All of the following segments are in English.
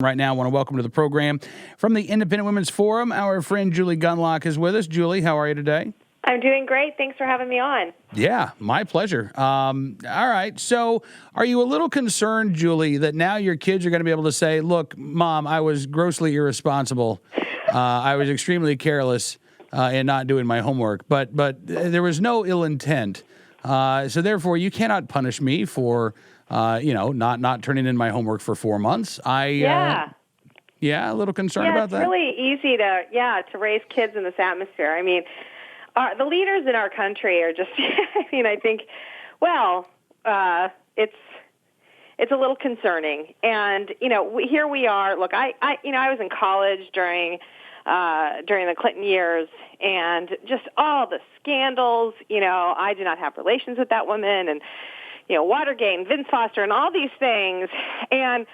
right now. I want to welcome to the program from the Independent Women's Forum, our friend Julie Gunlock is with us. Julie, how are you today? I'm doing great. Thanks for having me on. Yeah, my pleasure. All right. So are you a little concerned, Julie, that now your kids are going to be able to say, look, Mom, I was grossly irresponsible. I was extremely careless in not doing my homework, but there was no ill intent. So therefore, you cannot punish me for, not turning in my homework for 4 months. Yeah, a little concerned about that. Yeah, it's really easy to raise kids in this atmosphere. I mean, the leaders in our country are just, I think, it's a little concerning. And, here we are. Look, I was in college during the Clinton years, and just all the scandals. I did not have relations with that woman, and, Watergate and Vince Foster and all these things. And,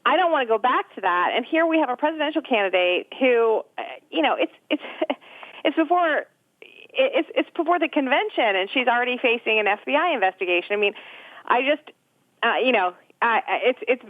I don't want to go back to that. And here we have a presidential candidate who, it's before the convention, and she's already facing an FBI investigation. I mean,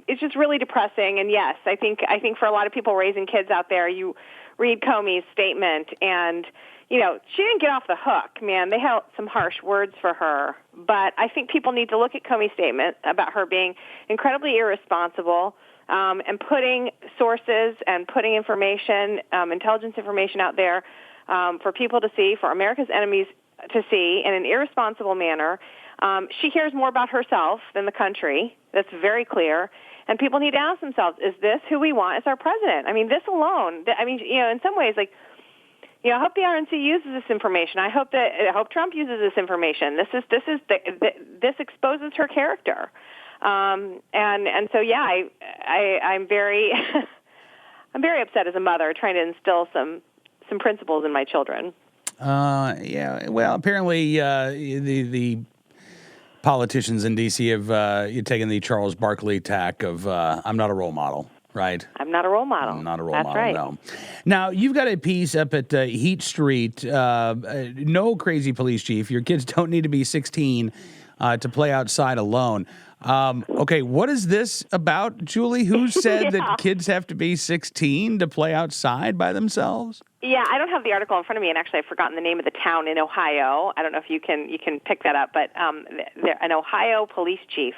it's just really depressing. And yes, I think for a lot of people raising kids out there, you read Comey's statement, and she didn't get off the hook. Man, they had some harsh words for her, but I think people need to look at Comey's statement about her being incredibly irresponsible. And putting sources and putting information, intelligence information out there for people to see, for America's enemies to see in an irresponsible manner. She hears more about herself than the country. That's very clear. And people need to ask themselves, is this who we want as our president? I mean, this alone, in some ways, I hope the RNC uses this information. I hope Trump uses this information. This exposes her character. I'm very, I'm very upset as a mother, trying to instill some principles in my children. Well, apparently the politicians in D.C. have taken the Charles Barkley tack of I'm not a role model, right? I'm not a role model. I'm not a role That's model, right. no. Now, you've got a piece up at Heat Street, no crazy police chief. Your kids don't need to be 16 to play outside alone. Okay, what is this about, Julie? Who said that kids have to be 16 to play outside by themselves? Yeah, I don't have the article in front of me, and actually I've forgotten the name of the town in Ohio. I don't know if you can pick that up, but an Ohio police chief.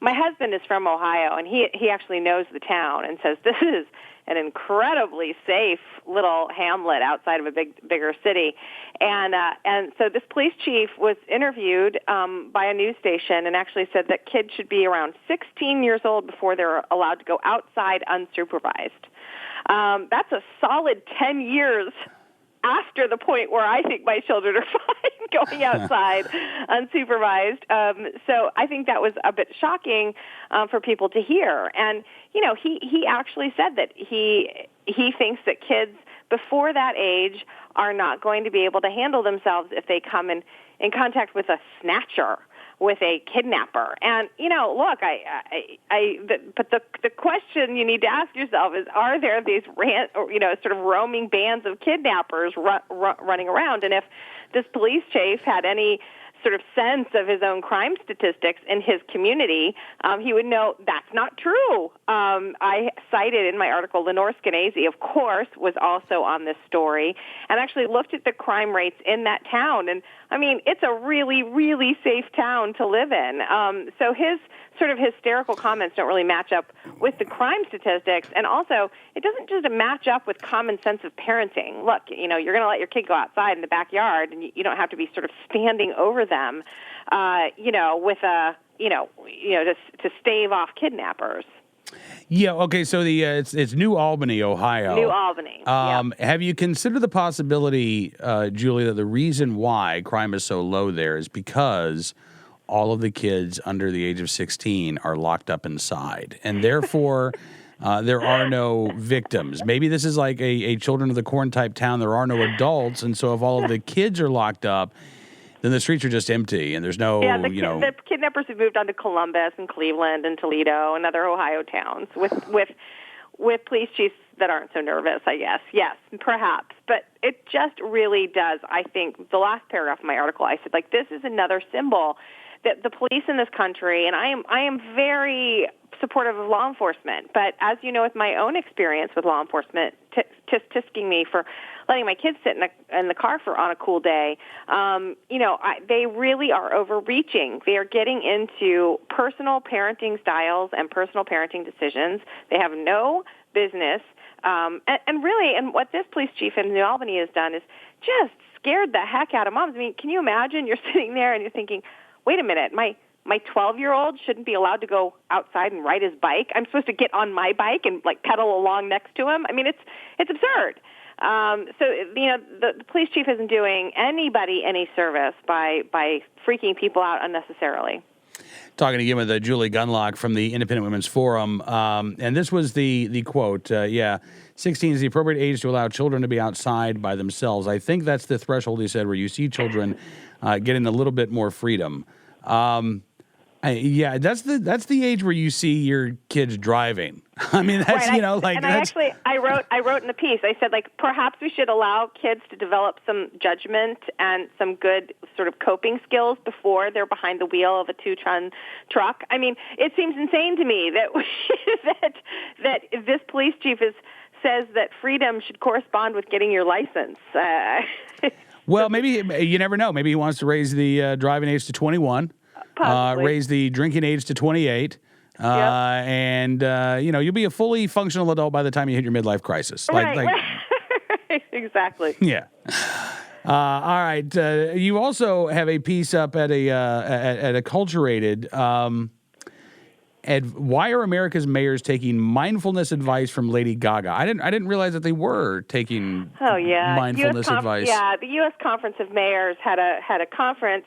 My husband is from Ohio, and he actually knows the town and says this is an incredibly safe little hamlet outside of a bigger city. And so this police chief was interviewed by a news station and actually said that kids should be around 16 years old before they're allowed to go outside unsupervised. That's a solid 10 years after the point where I think my children are fine going outside unsupervised. So I think that was a bit shocking for people to hear. And, he actually said that he thinks that kids before that age are not going to be able to handle themselves if they come in contact with a snatcher, with a kidnapper. And, look, but the question you need to ask yourself is, are there these sort of roaming bands of kidnappers running around? And if this police chief had any sort of sense of his own crime statistics in his community, he would know that's not true. I cited in my article, Lenore Skenazy, of course, was also on this story, and actually looked at the crime rates in that town. And, I mean, it's a really, really safe town to live in. So his sort of hysterical comments don't really match up with the crime statistics. And also, it doesn't just match up with common sense of parenting. Look, you're going to let your kid go outside in the backyard, and you don't have to be sort of standing over them, with to stave off kidnappers. Yeah. Okay. So it's New Albany, Ohio. New Albany. Have you considered the possibility, Julie, that the reason why crime is so low there is because all of the kids under the age of 16 are locked up inside, and therefore there are no victims? Maybe this is like a Children of the Corn type town. There are no adults, and so if all of the kids are locked up, then the streets are just empty, and there's no, the kidnappers have moved on to Columbus and Cleveland and Toledo and other Ohio towns with police chiefs that aren't so nervous, I guess. Yes, perhaps. But it just really does, I think, the last paragraph of my article, I said, this is another symbol the police in this country, and I am very supportive of law enforcement, but as you know, with my own experience with law enforcement, tisking me for letting my kids sit in the car on a cool day, they really are overreaching. They are getting into personal parenting styles and personal parenting decisions. They have no business. And what this police chief in New Albany has done is just scared the heck out of moms. I mean, can you imagine? You're sitting there and you're thinking, wait a minute, my 12-year-old shouldn't be allowed to go outside and ride his bike. I'm supposed to get on my bike and pedal along next to him. I mean, it's absurd. The police chief isn't doing anybody any service by freaking people out unnecessarily. Talking again with Julie Gunlock from the Independent Women's Forum, and this was the quote. 16 is the appropriate age to allow children to be outside by themselves. I think that's the threshold, he said, where you see children getting a little bit more freedom. That's the age where you see your kids driving. I mean, that's right. I wrote in the piece. I said, perhaps we should allow kids to develop some judgment and some good sort of coping skills before they're behind the wheel of a 2-ton truck. I mean, it seems insane to me that that this police chief says that freedom should correspond with getting your license. Well, maybe you never know. Maybe he wants to raise the driving age to 21. Raise the drinking age to 28, and you'll be a fully functional adult by the time you hit your midlife crisis. Right. Exactly. Yeah. All right. You also have a piece up at a Culturated. Why are America's mayors taking mindfulness advice from Lady Gaga? I didn't realize that they were taking mindfulness advice. Yeah, the U.S. Conference of Mayors had a conference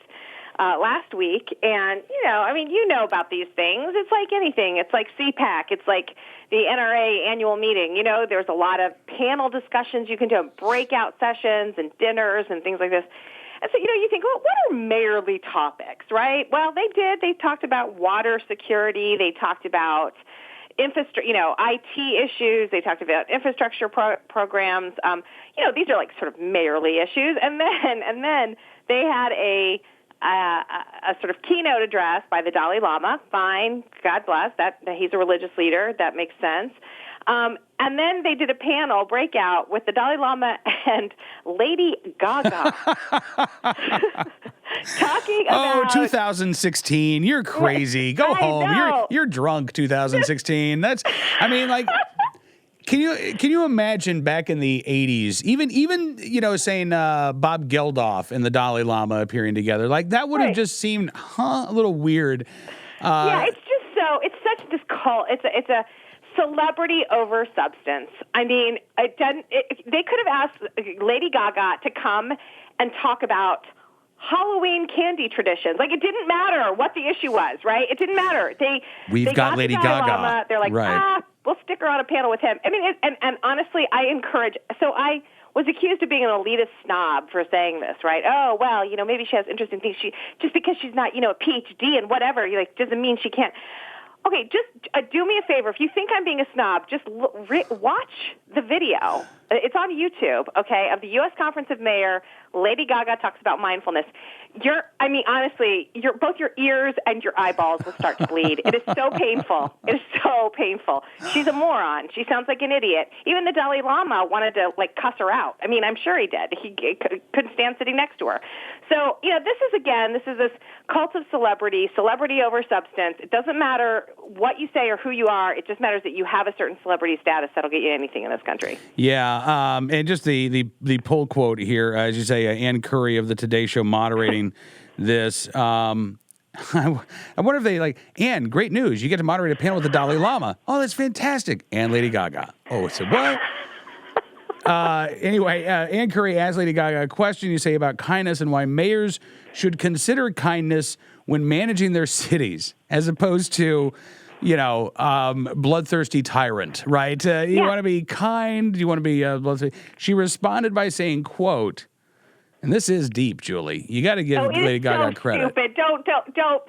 last week, and you know about these things. It's like anything. It's like CPAC. It's like the NRA annual meeting. There's a lot of panel discussions you can do, breakout sessions and dinners and things like this. And so, you think, well, what are mayorly topics, right? Well, they did. They talked about water security. They talked about infrastructure, IT issues. They talked about infrastructure programs. These are like sort of mayorly issues. And then they had a sort of keynote address by the Dalai Lama. Fine, God bless that he's a religious leader. That makes sense. And then they did a panel breakout with the Dalai Lama and Lady Gaga talking about 2016. You're crazy. Go home. You're drunk. 2016. Can you imagine back in the 80s, even saying Bob Geldof and the Dalai Lama appearing together, that would have just seemed a little weird. It's such this cult. It's a celebrity over substance. I mean, they could have asked Lady Gaga to come and talk about Halloween candy traditions. It didn't matter what the issue was, right? It didn't matter. They got Lady Gaga. Lama, they're like, we'll stick her on a panel with him. I mean, and honestly, I encourage. So I was accused of being an elitist snob for saying this, right? Oh, well, maybe she has interesting things. Just because she's not, a PhD and whatever, doesn't mean she can't. Okay, just do me a favor. If you think I'm being a snob, just watch the video. It's on YouTube, okay, of the U.S. Conference of Mayor. Lady Gaga talks about mindfulness. Honestly, both your ears and your eyeballs will start to bleed. It is so painful. It is so painful. She's a moron. She sounds like an idiot. Even the Dalai Lama wanted to, cuss her out. I mean, I'm sure he did. He couldn't stand sitting next to her. So, this is this cult of celebrity over substance. It doesn't matter what you say or who you are. It just matters that you have a certain celebrity status that'll get you anything in this country. Yeah, and just the pull quote here, as you say, Ann Curry of the Today Show moderating this. I wonder if they Ann, great news. You get to moderate a panel with the Dalai Lama. Oh, that's fantastic. And Lady Gaga. Oh, it's what? Anyway, Ann Curry asked Lady Gaga a question you say about kindness and why mayors should consider kindness when managing their cities, as opposed to, bloodthirsty tyrant, right? You want to be kind. You want to be bloodthirsty. She responded by saying, quote, and this is deep, Julie. You got to give Lady Gaga credit. Stupid. Don't.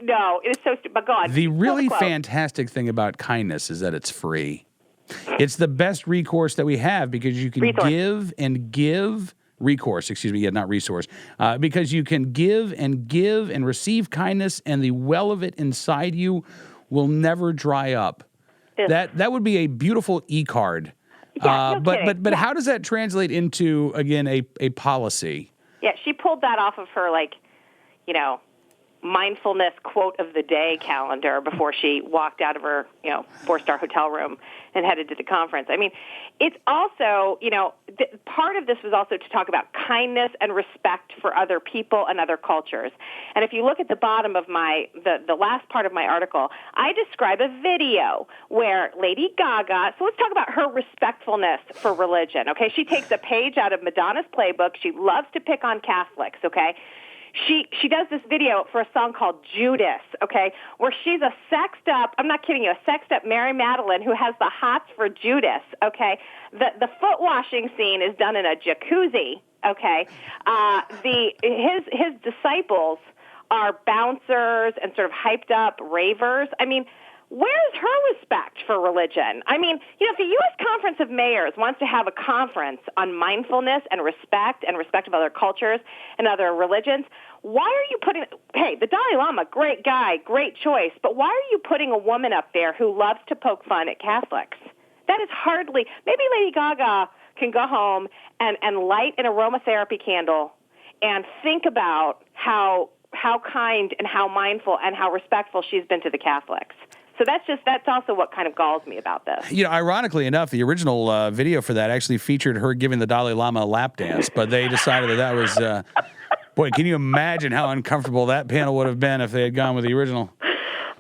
No, it is so stupid. But God, the really fantastic thing about kindness is that it's free. It's the best recourse that we have because you can give and give recourse, excuse me, yeah, not resource, because you can give and receive kindness, and the well of it inside you will never dry up. Ugh. That would be a beautiful e-card. Yeah, no kidding. But how does that translate into, again, a policy? Yeah, she pulled that off of her, mindfulness quote of the day calendar before she walked out of her, 4-star hotel room and headed to the conference. I mean, it's also, part of this was also to talk about kindness and respect for other people and other cultures. And if you look at the bottom of the last part of my article, I describe a video where Lady Gaga, so let's talk about her respectfulness for religion, okay? She takes a page out of Madonna's playbook. She loves to pick on Catholics, okay? She does this video for a song called Judas, okay, where she's a sexed up, I'm not kidding you, a sexed up Mary Magdalene who has the hots for Judas, okay. The foot washing scene is done in a jacuzzi, okay. His disciples are bouncers and sort of hyped up ravers. I mean, where's her respect for religion? I mean, if the U.S. Conference of Mayors wants to have a conference on mindfulness and respect of other cultures and other religions, why are you hey, the Dalai Lama, great guy, great choice, but why are you putting a woman up there who loves to poke fun at Catholics? That is hardly, maybe Lady Gaga can go home and light an aromatherapy candle and think about how kind and how mindful and how respectful she's been to the Catholics. So that's also what kind of galls me about this. Ironically enough, the original video for that actually featured her giving the Dalai Lama a lap dance, but they decided that was, boy, can you imagine how uncomfortable that panel would have been if they had gone with the original?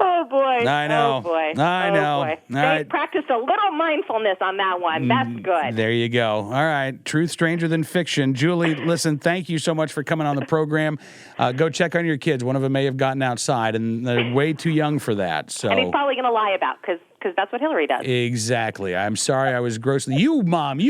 Oh, boy. I know. Oh, boy. I know. Boy. They Right. practiced a little mindfulness on that one. That's good. There you go. All right. Truth stranger than fiction. Julie, listen, thank you so much for coming on the program. Go check on your kids. One of them may have gotten outside, and they're way too young for that. So. And he's probably going to lie about because that's what Hillary does. Exactly. I'm sorry I was you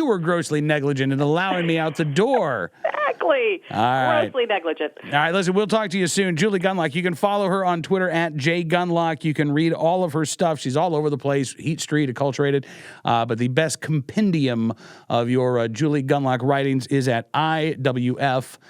were grossly negligent in allowing me out the door. Exactly. All right. Grossly negligent. All right, listen, we'll talk to you soon. Julie Gunlock, you can follow her on Twitter at jgunlock. You can read all of her stuff. She's all over the place, Heat Street, Acculturated. But the best compendium of your Julie Gunlock writings is at iwf.org.